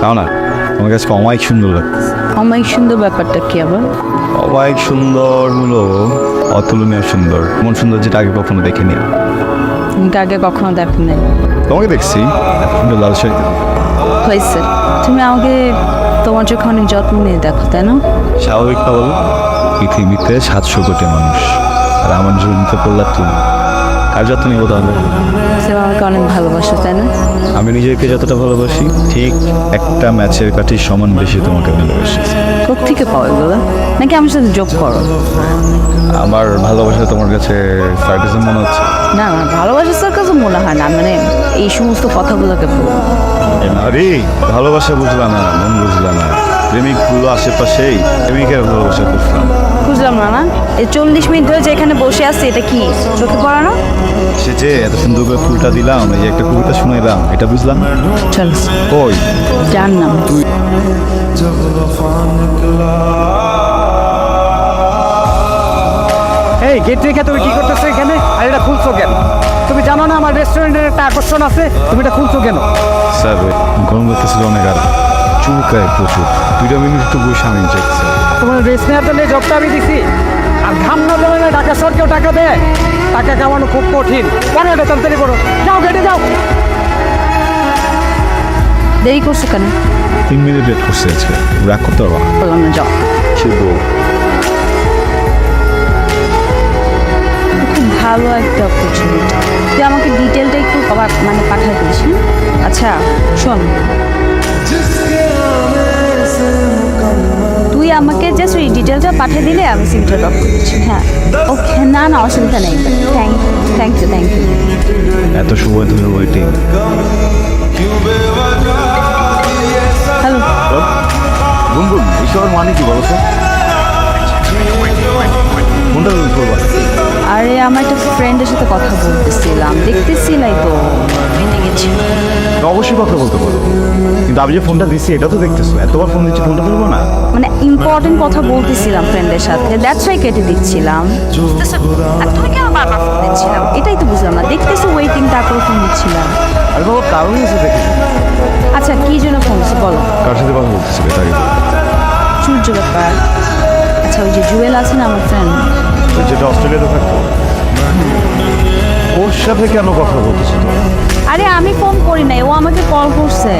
তাও না তোমার কাছে অমায়িক সুন্দর লাগতেছে। অমায়িক সুন্দর ব্যাপারটা কি আবার? অমায়িক সুন্দর হলো অতুলনীয় সুন্দর, এমন সুন্দর যেটা আগে কখনো দেখিনি। আগে কখনো দেখো নাই। তোমাকে দেখছি সুন্দর লাল শাড়িতে। হয়েছে, তুমি আমাকে তোমার চোখে অনেক যত্ন নিয়ে দেখো, তাই না? স্বাভাবিক না বলো? পৃথিবীতে 700 কোটি মানুষ, আর আমার জন্য পড়লা তুমি। কার যত্ন নিবো তাহলে? সে আমাকে অনেক ভালোবাসো, তাই না? আমি নিজেকে যতটা ভালোবাসি ঠিক একটা ম্যাচের কাঠির সমান বেশি তোমাকে ভালোবাসি। কোত্থেকে পাও এগুলো? নাকি আমার সাথে যোগ করো? আমার ভালোবাসা তোমার কাছে সার্কাসম মনে হচ্ছে? না না, ভালোবাসা স্যার কাছে মনে হয় না, মানে এই সমস্ত কথাগুলোকে বলো। আরে ভালোবাসা বুঝলা না, মন বুঝলা না, প্রেমিকগুলো আশেপাশেই প্রেমিকের ভালোবাসা বুঝলাম। বুঝলাম না। না এই 40 মিনিট ধরে যে এখানে বসে আছি, এটা কি চোখে পড়া না? সে যে এত সুন্দর করে ফুলটা দিলাম, এই যে একটা কবিতা শুনাইলাম, এটা বুঝলাম না। চল ওই জান না তুই এই গেট রেখে তুমি কি করতেছো এখানে? আর এটা খুলছো কেন? তুমি জানো না আমার রেস্টুরেন্টের একটা আকর্ষণ আছে, তুমি এটা খুলছো কেন? স্যার গরম করতেছিল অনেক, আর চুলকায় প্রচুর। 2 মিনিট তো বসে আমি চাইছি। তোমার রেস্ট নেওয়ার জন্য এই জবটা আমি দিছি, আর ঘাম না জমে ঢাকা শহর কেউ টাকা দেয়? টাকা কামানো খুব কঠিন। পরে এটা তাড়াতাড়ি করো, যাও গেটে যাও। দেরি করছো কেন? 3 মিনিট লেট করছে আজকে, রাগ করতে পারবো না। বললাম না যাও। সে বউ খুব ভালো একটা অপরচুনিটি, তুই আমাকে ডিটেলটা একটু মানে পাঠিয়ে দিস। হ্যাঁ? আচ্ছা শোন, তুই আমাকে জাস্ট ওই ডিটেলটা পাঠিয়ে দিলে আমি সিমটা ড্রপ করছি। হ্যাঁ ওকে, না না অসুবিধা নেই। Thank you. এত সময় ধরে ওয়েটিং। হ্যালো, গুনগুন এসবের মানে কি বলো তো? কোনটা করবা? আরে আমার একটা ফ্রেন্ডের সাথে কথা বলতেছিলাম, দেখতেছিলাই তো মিটিংয়ে ছিল। অবশ্যই কথা বলতে পারো, কিন্তু আমি যে ফোনটা দিচ্ছি এটা তো দেখতেছো, এতবার ফোন দিচ্ছি, ফোনটা ধরবো না? মানে ইম্পর্টেন্ট কথা বলতেছিলাম ফ্রেন্ডের সাথে, দ্যাটস ওয়াই কেটে দিচ্ছিলাম। আর তুমি কেন বারবার ফোন দিচ্ছিলাম এটাই তো বুঝলাম না। দেখতেছো ওয়েটিং, তারপর ফোন দিচ্ছিলাম। আর বাবা কারণ আছে দেখি। আচ্ছা কি জন্য ফোন দিচ্ছি বলো? কার সাথে কথা বলতেছি এটা আগে বলো। সূর্য ব্যাপার। আচ্ছা ওই যে জুয়েল আছে না আমার ফ্রেন্ড, ওই যেটা অস্ট্রেলিয়াতে থাকতো, ওর সাথে কেন কথা বলতেছো? আরে আমি ফোন করি নাই, ও আমাকে কল করছে।